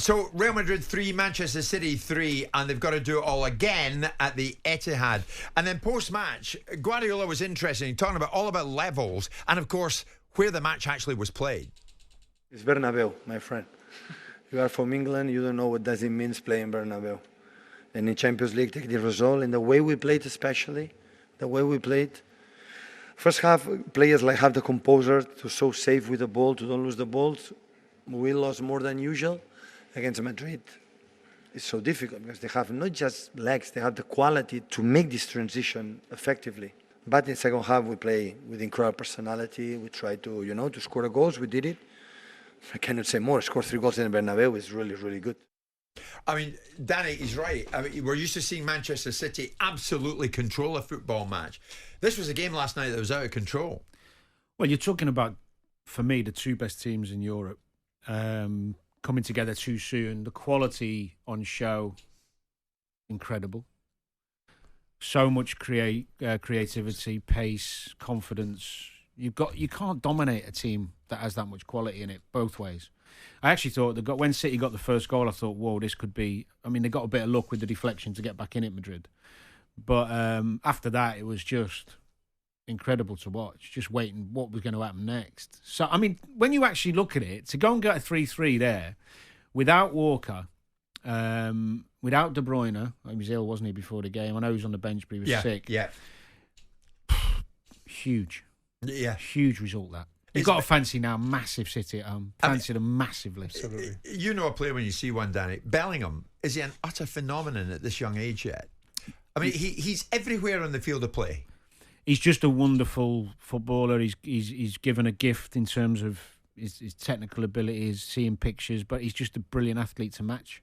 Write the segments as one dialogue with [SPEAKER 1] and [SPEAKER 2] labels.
[SPEAKER 1] So Real Madrid 3, Manchester City 3, and they've got to do it all again at the Etihad. And then post-match, Guardiola was interesting, talking about all about levels and, of course, where the match actually was played.
[SPEAKER 2] It's Bernabeu, my friend. You are from England, you don't know what does it mean playing Bernabeu. And in Champions League, take the result. And the way we played especially, the way we played. First half, players like have the composure to so safe with the ball, to don't lose the balls. We lost more than usual against Madrid. It's so difficult because they have not just legs, they have the quality to make this transition effectively. But in the second half, we play with incredible personality. We try to, to score the goals. We did it. I cannot say more. Score 3 goals in Bernabeu is really, really good.
[SPEAKER 1] I mean, Danny is right. I mean, we're used to seeing Manchester City absolutely control a football match. This was a game last night that was out of control.
[SPEAKER 3] Well, you're talking about, for me, the 2 best teams in Europe coming together too soon. The quality on show, incredible. So much creativity, pace, confidence. You can't dominate a team that has that much quality in it both ways. I actually thought when City got the first goal, I thought, whoa, this could be. I mean, they got a bit of luck with the deflection to get back in at Madrid, but after that, it was just incredible to watch. Just waiting what was going to happen next. So, I mean, when you actually look at it, to go and get a 3-3 there, without Walker, without De Bruyne, he was ill, wasn't he, before the game? I know he was on the bench, but he was sick.
[SPEAKER 1] Yeah,
[SPEAKER 3] huge.
[SPEAKER 1] Yeah,
[SPEAKER 3] huge result that. You've got to fancy now massive City at home. Fancy them massively.
[SPEAKER 1] Absolutely. You know a player when you see one, Danny. Bellingham, is he an utter phenomenon at this young age yet? I mean, he's everywhere on the field of play.
[SPEAKER 3] He's just a wonderful footballer. He's given a gift in terms of his technical abilities, seeing pictures, but he's just a brilliant athlete to match.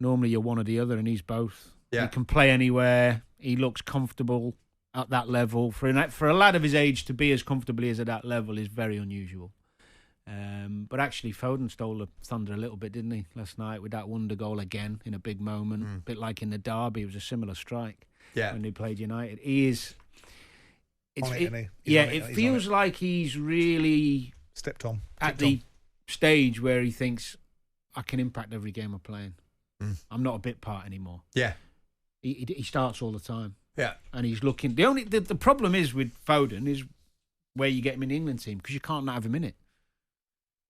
[SPEAKER 3] Normally you're one or the other, and he's both.
[SPEAKER 1] Yeah.
[SPEAKER 3] He can play anywhere. He looks comfortable at that level. For a lad of his age to be as comfortably as at that level is very unusual. But actually, Foden stole the thunder a little bit, didn't he, last night with that wonder goal again in a big moment. A bit like in the derby, it was a similar strike when they played United. He is... It feels like he's really
[SPEAKER 4] stepped on
[SPEAKER 3] at the stage where he thinks, I can impact every game I'm playing. I'm not a bit part anymore.
[SPEAKER 1] Yeah.
[SPEAKER 3] He starts all the time.
[SPEAKER 1] Yeah.
[SPEAKER 3] And he's looking... The problem is with Foden is where you get him in the England team, because you can't not have him in it.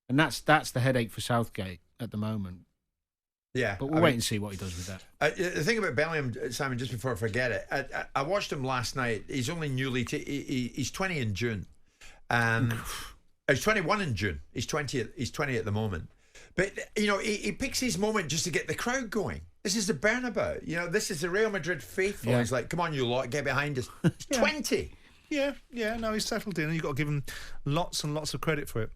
[SPEAKER 3] And that's the headache for Southgate at the moment.
[SPEAKER 1] Yeah.
[SPEAKER 3] But we'll wait and see what he does with that.
[SPEAKER 1] The thing about Bellingham, Simon, just before I forget it, I watched him last night. He's only he's 20 in June. He's 21 in June. He's 20 at the moment. But, he picks his moment just to get the crowd going. This is the Bernabeu. This is the Real Madrid faithful. Yeah. He's like, come on, you lot, get behind us. He's 20.
[SPEAKER 4] Yeah, no, he's settled in, and you've got to give him lots and lots of credit for it.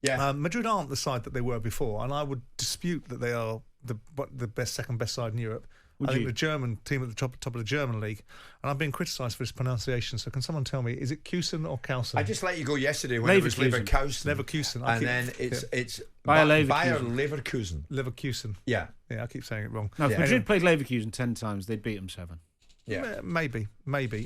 [SPEAKER 1] Yeah.
[SPEAKER 4] Madrid aren't the side that they were before, and I would dispute that they are the second best side in Europe. I think the German team at the top of the German league, and I've been criticised for his pronunciation. So can someone tell me, is it Kusen or Kausen?
[SPEAKER 1] I just let you go yesterday when it was Leverkusen.
[SPEAKER 4] Leverkusen.
[SPEAKER 1] And then it's
[SPEAKER 3] Bayer
[SPEAKER 1] Leverkusen.
[SPEAKER 4] Leverkusen.
[SPEAKER 1] Yeah,
[SPEAKER 4] I keep saying it wrong.
[SPEAKER 3] No, if Madrid played Leverkusen 10 times, they'd beat them 7.
[SPEAKER 1] Yeah,
[SPEAKER 4] maybe.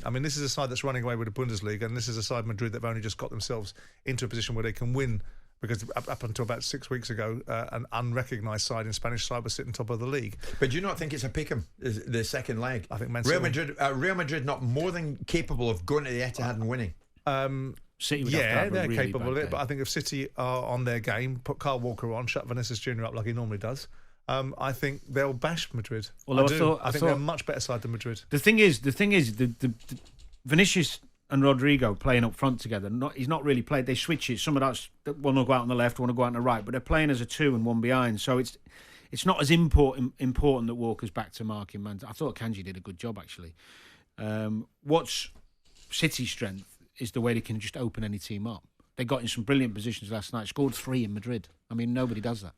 [SPEAKER 4] I mean, this is a side that's running away with the Bundesliga, and this is a side, Madrid, that have only just got themselves into a position where they can win. Because up until about 6 weeks ago, an unrecognised side in Spanish side was sitting top of the league.
[SPEAKER 1] But do you not think it's a pick 'em, the second leg?
[SPEAKER 4] I think
[SPEAKER 1] Real Madrid not more than capable of going to the Etihad and winning.
[SPEAKER 3] City would have to have
[SPEAKER 4] they're
[SPEAKER 3] really
[SPEAKER 4] capable of it.
[SPEAKER 3] game.
[SPEAKER 4] But I think if City are on their game, put Kyle Walker on, shut Vinicius Jr. up like he normally does, I think they'll bash Madrid.
[SPEAKER 3] Although
[SPEAKER 4] I think they're a much better side than Madrid.
[SPEAKER 3] The thing is, the Vinicius and Rodrigo playing up front together. He's not really played. They switch it. Some of that's one will go out on the left, one will go out on the right. But they're playing as a 2 and 1 behind. So it's not as important that Walker's back to marking man. I thought Kanji did a good job actually. What's City's strength is the way they can just open any team up. They got in some brilliant positions last night. Scored 3 in Madrid. I mean, nobody does that.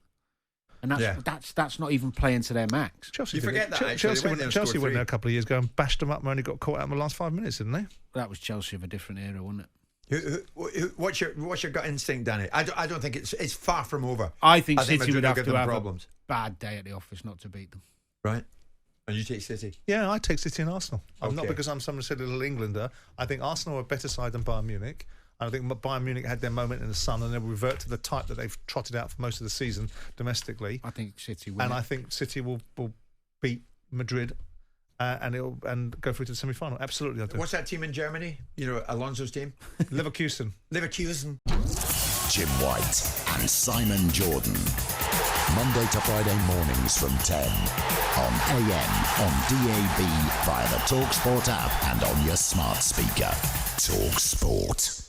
[SPEAKER 3] And that's not even playing to their max.
[SPEAKER 4] Chelsea
[SPEAKER 1] Chelsea
[SPEAKER 4] went there a couple of years ago and bashed them up and only got caught out in the last 5 minutes, didn't they?
[SPEAKER 3] That was Chelsea of a different era, wasn't it?
[SPEAKER 1] What's your gut instinct, Danny? I don't think it's far from over.
[SPEAKER 3] I think City
[SPEAKER 1] Madrid
[SPEAKER 3] would have to have
[SPEAKER 1] problems.
[SPEAKER 3] A bad day at the office not to beat them.
[SPEAKER 1] Right. And you take City?
[SPEAKER 4] Yeah, I take City and Arsenal.
[SPEAKER 1] Okay.
[SPEAKER 4] Not because I'm some silly little Englander. I think Arsenal are a better side than Bayern Munich. And I think Bayern Munich had their moment in the sun, and they'll revert to the type that they've trotted out for most of the season domestically.
[SPEAKER 3] I think City will.
[SPEAKER 4] And I think City will beat Madrid and go through to the semi-final. Absolutely, I do.
[SPEAKER 1] What's that team in Germany? You know, Alonso's team?
[SPEAKER 4] Leverkusen.
[SPEAKER 1] Leverkusen.
[SPEAKER 5] Jim White and Simon Jordan. Monday to Friday mornings from 10 on AM, on DAB, via the talkSPORT app and on your smart speaker. talkSPORT.